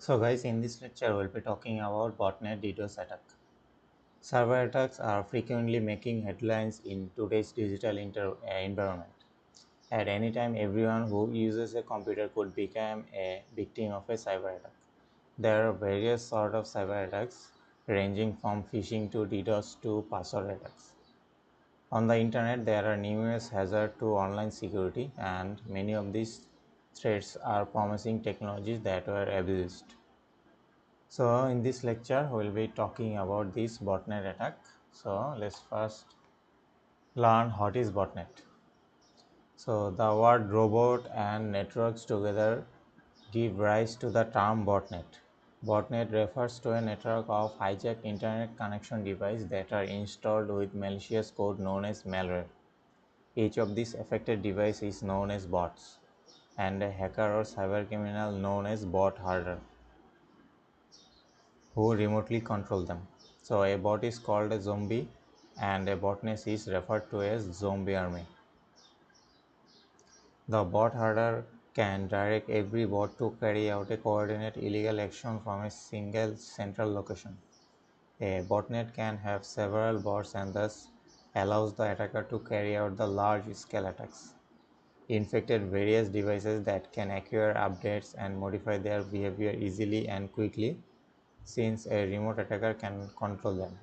So guys, in this lecture we'll be talking about Botnet DDoS attack. Server attacks are frequently making headlines in today's digital environment. At any time, everyone who uses a computer could become a victim of a cyber attack. There are various sorts of cyber attacks, ranging from phishing to DDoS to password attacks. On the internet, there are numerous hazards to online security, and many of these threats are promising technologies that were abused. So in this lecture, we will be talking about this botnet attack. So let's first learn what is botnet. So the word robot and networks together give rise to the term botnet. Botnet refers to a network of hijacked internet connection devices that are installed with malicious code known as malware. Each of these affected devices is known as bots, and a hacker or cybercriminal known as bot herder who remotely control them. So a bot is called a zombie and a botnet is referred to as zombie army. The bot herder can direct every bot to carry out a coordinated illegal action from a single central location. A botnet can have several bots and thus allows the attacker to carry out the large-scale attacks, infected various devices that can acquire updates and modify their behavior easily and quickly since a remote attacker can control them.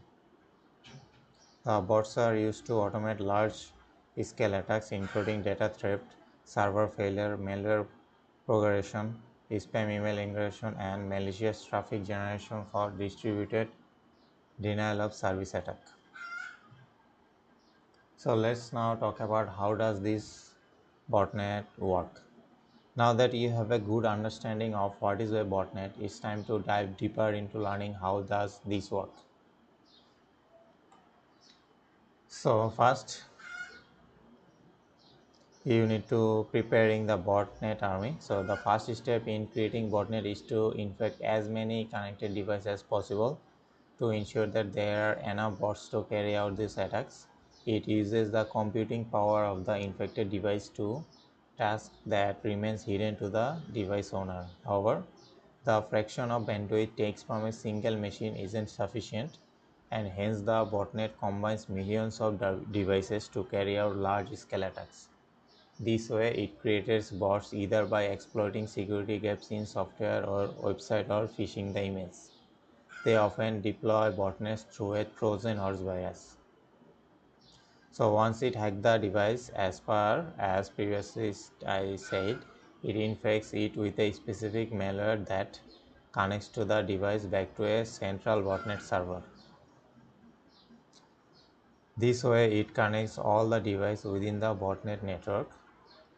Bots are used to automate large-scale attacks including data theft, server failure, malware progression, spam email ingestion, and malicious traffic generation for distributed denial of service attack. So let's now talk about how does this botnet work. Now that you have a good understanding of what is a botnet, it's time to dive deeper into learning how does this work. So first, you need to preparing the botnet army. So the first step in creating botnet is to infect as many connected devices as possible to ensure that there are enough bots to carry out these attacks. It uses the computing power of the infected device to task that remains hidden to the device owner. However, the fraction of bandwidth takes from a single machine isn't sufficient, and hence the botnet combines millions of devices to carry out large scale attacks. This way, it creates bots either by exploiting security gaps in software or website or phishing the emails. They often deploy botnets through a Trojan horse virus. So once it hacks the device, as far as previously I said, it infects it with a specific malware that connects to the device back to a central botnet server. This way, it connects all the devices within the botnet network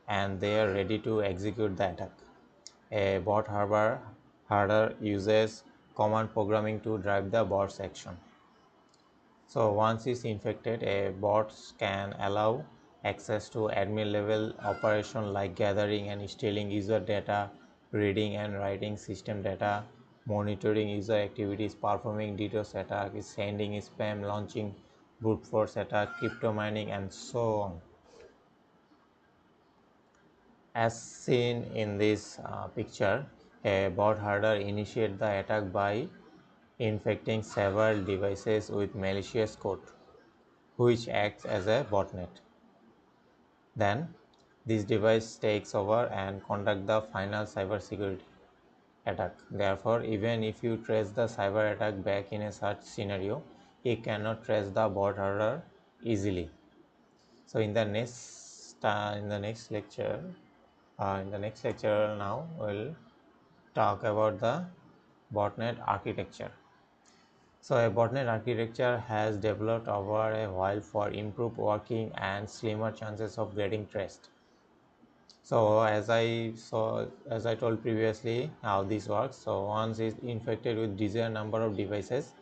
and they are ready to execute the attack. A bot herder uses command programming to drive the bot's action. So once it's infected, a bot can allow access to admin level operation like gathering and stealing user data, reading and writing system data, monitoring user activities, performing DDoS attack, sending spam, launching brute force attack, crypto mining, and so on. As seen in this picture, a bot herder initiates the attack by infecting several devices with malicious code, which acts as a botnet. Then, this device takes over and conducts the final cybersecurity attack. Therefore, even if you trace the cyber attack back in a such scenario, it cannot trace the bot herder easily. So, in the next lecture now we'll talk about the botnet architecture. So a botnet architecture has developed over a while for improved working and slimmer chances of getting traced. So as I told previously how this works. So once it's infected with desired number of devices,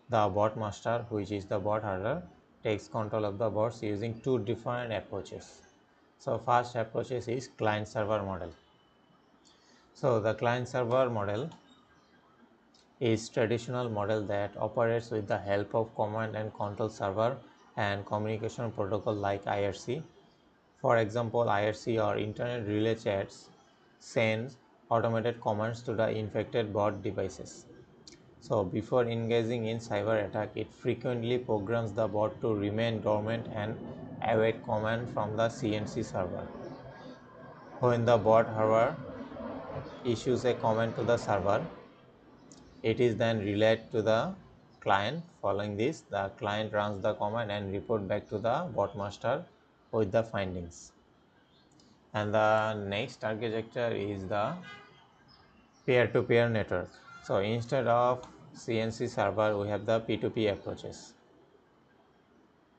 the bot master, which is the bot herder, takes control of the bots using two different approaches. So first approach is client server model. So the client server model is traditional model that operates with the help of command and control server and communication protocol like IRC. For example, IRC or Internet Relay Chats sends automated commands to the infected bot devices. So before engaging in cyber attack, it frequently programs the bot to remain dormant and await command from the CNC server. When the bot, however, issues a command to the server, it is then relayed to the client. Following this, the client runs the command and report back to the bot master with the findings. And the next architecture is the peer-to-peer network. So instead of CNC server, we have the P2P approaches.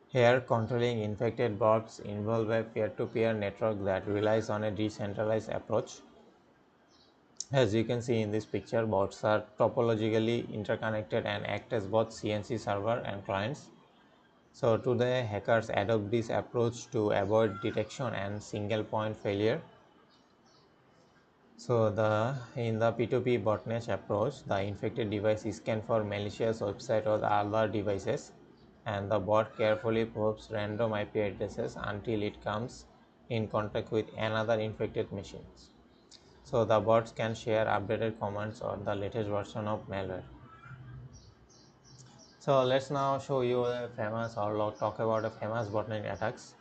Here, controlling infected bots involve a peer-to-peer network that relies on a decentralized approach. As you can see in this picture, bots are topologically interconnected and act as both CNC server and clients. So today, hackers adopt this approach to avoid detection and single point failure. So in the P2P botnet approach, the infected device is scanned for malicious website or other devices, and the bot carefully probes random IP addresses until it comes in contact with another infected machine. So the bots can share updated commands or the latest version of malware. So let's now show you a famous or talk about a famous botnet attacks.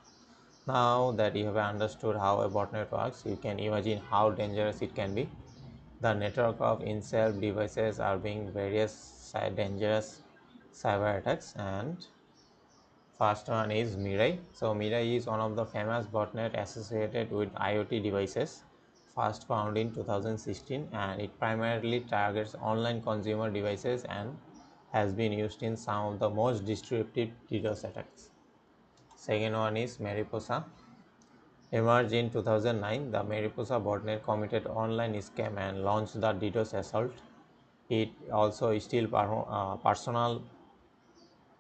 Now that you have understood how a botnet works, you can imagine how dangerous it can be. The network of in-self devices are being various dangerous cyber attacks, and first one is Mirai. So Mirai is one of the famous botnet associated with IoT devices, first found in 2016, and it primarily targets online consumer devices and has been used in some of the most destructive DDoS attacks. Second one is Mariposa. Emerged in 2009, the Mariposa botnet committed online scam and launched the DDoS assault. It also steals personal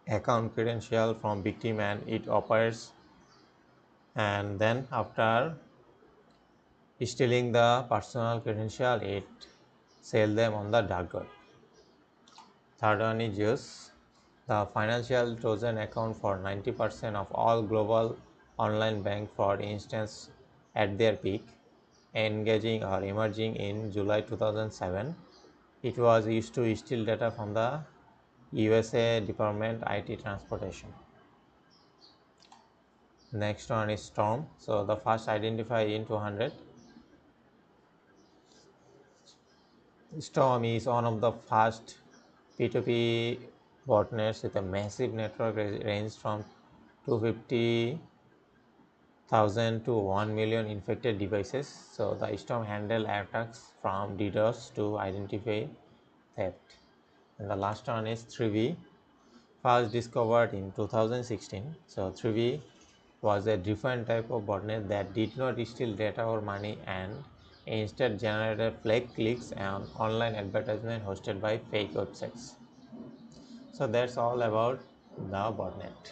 account credential from victim, and it operates, and then after stealing the personal credential, it sells them on the dark web. Third one is Zeus. The financial Trojan account for 90% of all global online bank fraud instances at their peak, engaging or emerging in July 2007. It was used to steal data from the USA Department IT Transportation. Next one is Storm. So the first identified in 200. Storm is one of the first P2P botnets with a massive network range from 250,000 to 1 million infected devices. So the Storm handle attacks from DDoS to identify theft. And the last one is 3V, first discovered in 2016. So 3V was a different type of botnet that did not steal data or money and instead generated fake clicks and online advertisement hosted by fake websites. So that's all about the botnet.